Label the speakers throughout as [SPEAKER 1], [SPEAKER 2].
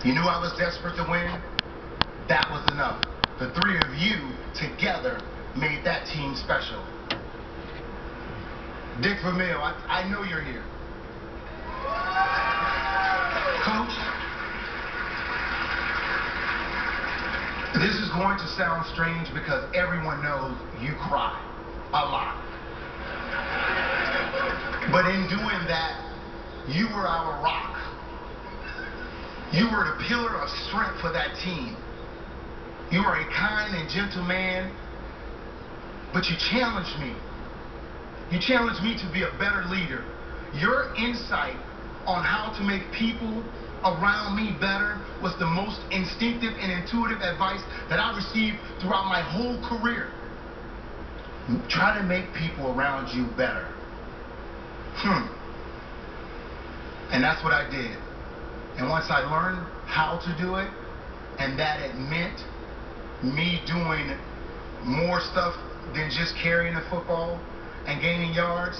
[SPEAKER 1] You knew I was desperate to win? That was enough. The three of you together made that team special. Dick Vermeil, I know you're here. Coach, this is going to sound strange because everyone knows you cry a lot. But in doing that, you were our rock. You were the pillar of strength for that team. You were a kind and gentle man, but you challenged me. You challenged me to be a better leader. Your insight on how to make people around me better was the most instinctive and intuitive advice that I received throughout my whole career. Try to make people around you better. And that's what I did. And once I learned how to do it, and that it meant me doing more stuff than just carrying the football and gaining yards,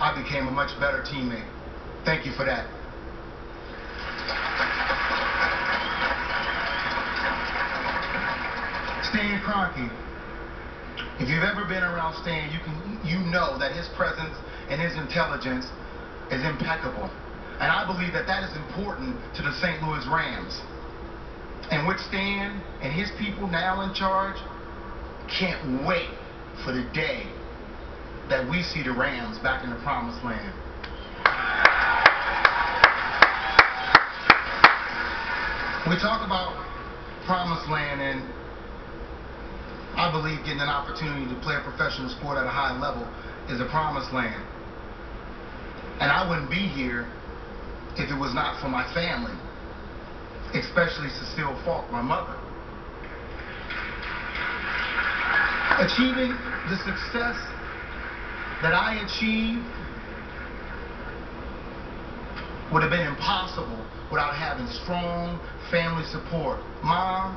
[SPEAKER 1] I became a much better teammate. Thank you for that. Stan Kroenke. If you've ever been around Stan, you know that his presence and his intelligence is impeccable. And I believe that that is important to the St. Louis Rams. And with Stan and his people now in charge, can't wait for the day that we see the Rams back in the promised land. We talk about promised land, and I believe getting an opportunity to play a professional sport at a high level is a promised land. And I wouldn't be here if it was not for my family, especially Cecile Faulk, my mother. Achieving the success that I achieved would have been impossible without having strong family support. Mom,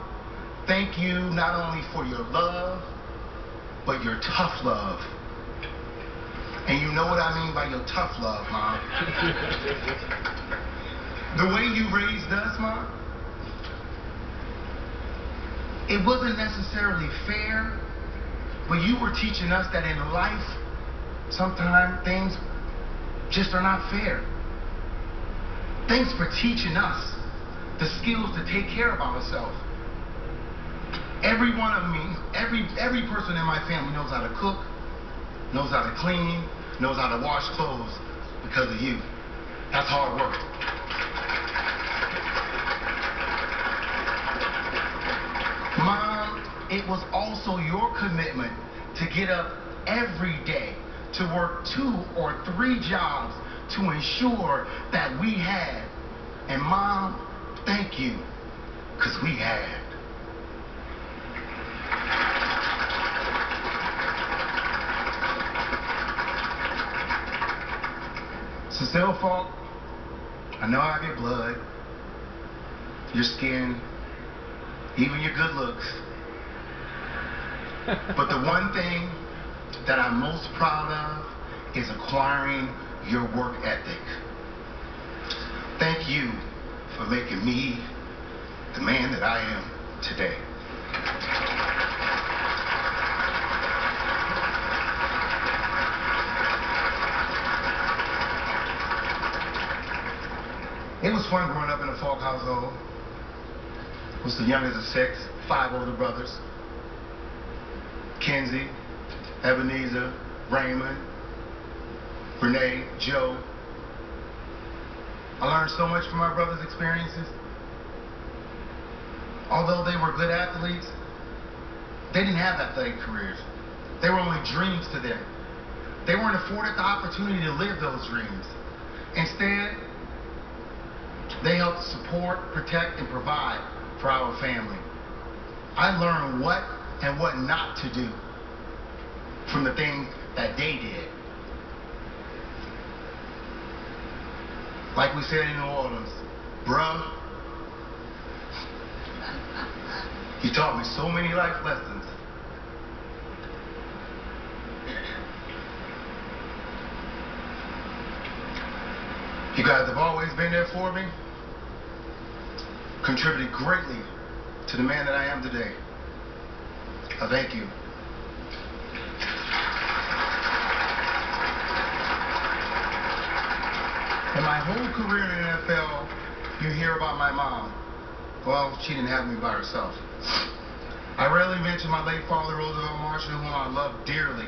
[SPEAKER 1] thank you not only for your love, but your tough love. And you know what I mean by your tough love, Mom. The way you raised us, Mom, it wasn't necessarily fair, but you were teaching us that in life, sometimes things just are not fair. Thanks for teaching us the skills to take care of ourselves. Every one of me, every person in my family knows how to cook, knows how to clean, knows how to wash clothes because of you. That's hard work. Mom, it was also your commitment to get up every day to work 2 or 3 jobs to ensure that we had. And Mom, thank you, because we had. Cecile Faulk, I know I have your blood, your skin, even your good looks. But the one thing that I'm most proud of is acquiring your work ethic. Thank you for making me the man that I am today. It was fun growing up in a Faulk household. I was the youngest of 6, 5 older brothers. Kenzie, Ebenezer, Raymond, Renee, Joe. I learned so much from my brothers' experiences. Although they were good athletes, they didn't have athletic careers. They were only dreams to them. They weren't afforded the opportunity to live those dreams. Instead, they helped support, protect, and provide for our family. I learned what and what not to do from the things that they did. Like we said in New Orleans, bruh, you taught me so many life lessons. You guys have always been there for me. contributed greatly to the man that I am today. I thank you. In my whole career in the NFL, you hear about my mom. Well, she didn't have me by herself. I rarely mention my late father, Roosevelt Marshall, whom I love dearly.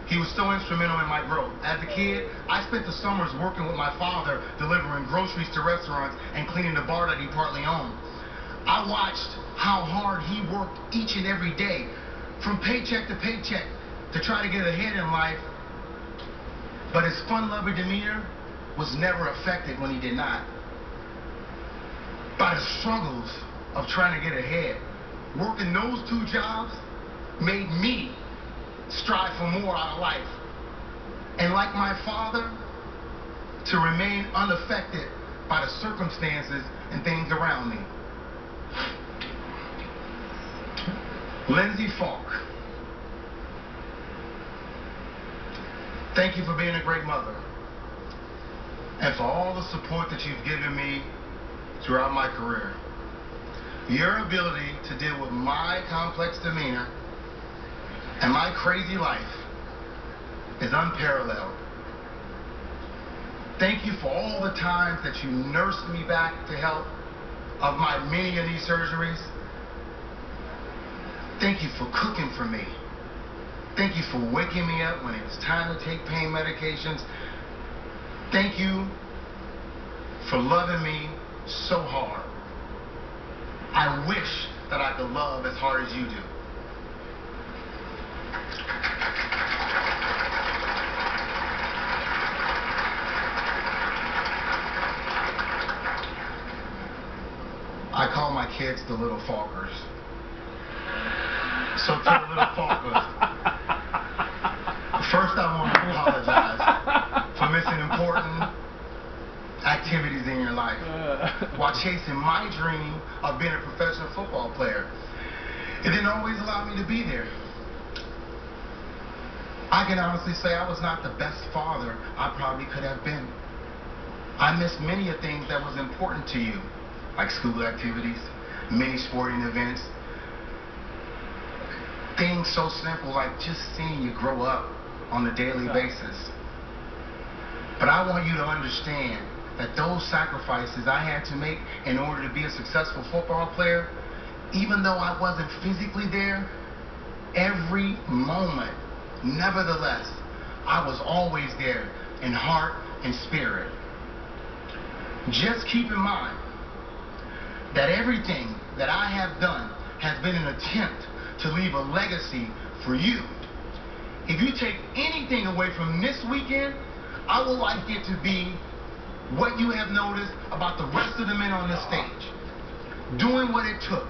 [SPEAKER 1] He was so instrumental in my growth. As a kid, I spent the summers working with my father, delivering groceries to restaurants and cleaning the bar that he partly owned. I watched how hard he worked each and every day, from paycheck to paycheck, to try to get ahead in life. But his fun-loving demeanor was never affected when he did not. By the struggles of trying to get ahead, working those two jobs made me strive for more out of life. And like my father, to remain unaffected by the circumstances and things around me. Lindsay Faulk, thank you for being a great mother and for all the support that you've given me throughout my career. Your ability to deal with my complex demeanor and my crazy life is unparalleled. Thank you for all the times that you nursed me back to health of my many of these surgeries. Thank you for cooking for me. Thank you for waking me up when it was time to take pain medications. Thank you for loving me so hard. I wish that I could love as hard as you do. I call my kids the little Faulkers. So to the little Faulkers, first I want to apologize for missing important activities in your life while chasing my dream of being a professional football player. It didn't always allow me to be there. I can honestly say I was not the best father I probably could have been. I missed many of things that was important to you, like school activities, many sporting events, things so simple like just seeing you grow up on a daily basis. But I want you to understand that those sacrifices I had to make in order to be a successful football player, even though I wasn't physically there, every moment, nevertheless, I was always there in heart and spirit. Just keep in mind that everything that I have done has been an attempt to leave a legacy for you. If you take anything away from this weekend, I would like it to be what you have noticed about the rest of the men on this stage, doing what it took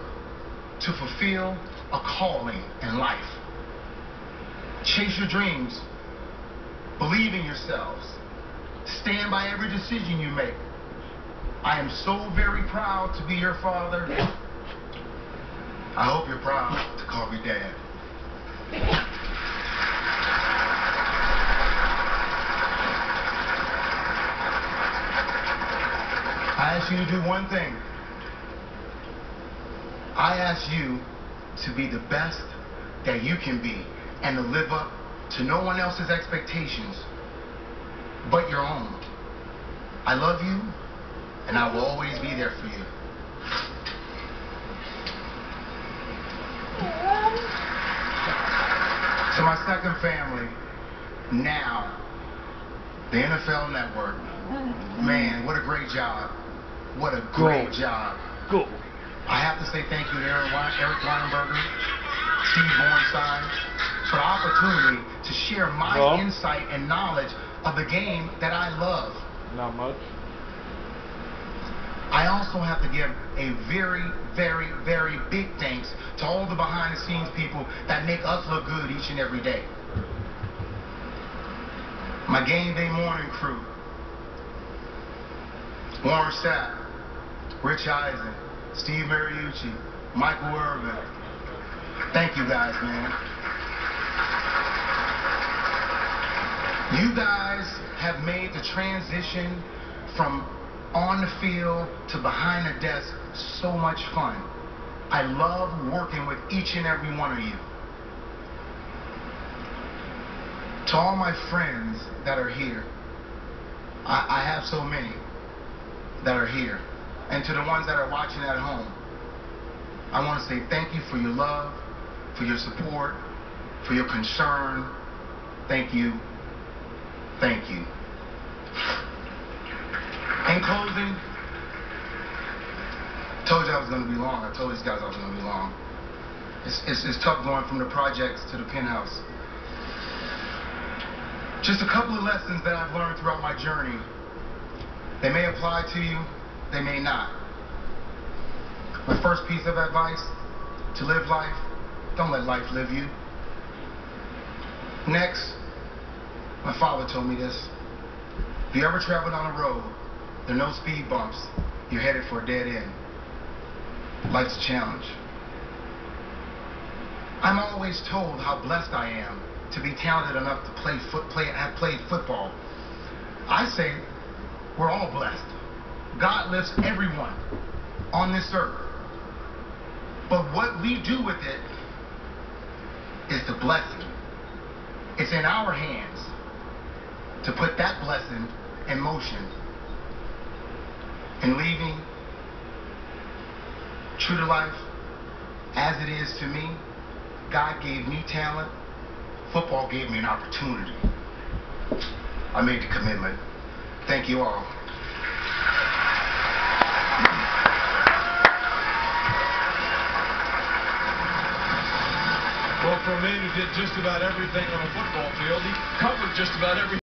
[SPEAKER 1] to fulfill a calling in life. Chase your dreams, believe in yourselves, stand by every decision you make. I am so very proud to be your father. I hope you're proud to call me Dad. I ask you to do one thing. I ask you to be the best that you can be and to live up to no one else's expectations but your own. I love you, and I will always be there for you. To my second family, now, the NFL Network. Man, what a great job. What a great job.
[SPEAKER 2] Cool.
[SPEAKER 1] I have to say thank you to Eric Weinberger, Steve Bornstein, for the opportunity to share my insight and knowledge of the game that I love.
[SPEAKER 2] Not much.
[SPEAKER 1] I also have to give a very, very, very big thanks to all the behind-the-scenes people that make us look good each and every day. My game day morning crew, Warren Sapp, Rich Eisen, Steve Mariucci, Michael Irvin. Thank you guys, man. You guys have made the transition from on the field to behind the desk, so much fun. I love working with each and every one of you. To all my friends that are here, I have so many that are here. And to the ones that are watching at home, I want to say thank you for your love, for your support, for your concern. Thank you. Thank you. In closing, I told you I was going to be long. I told these guys I was going to be long. It's tough going from the projects to the penthouse. Just a couple of lessons that I've learned throughout my journey. They may apply to you, they may not. My first piece of advice: to live life, don't let life live you. Next, my father told me this: if you ever travel down a road, there are no speed bumps, you're headed for a dead end. Life's a challenge. I'm always told how blessed I am to be talented enough to have played football. I say we're all blessed. God lifts everyone on this earth. But what we do with it is the blessing. It's in our hands to put that blessing in motion. In leaving, true to life, as it is to me, God gave me talent. Football gave me an opportunity. I made the commitment. Thank you all.
[SPEAKER 2] Well, for a man who did just about everything on a football field, he covered just about everything.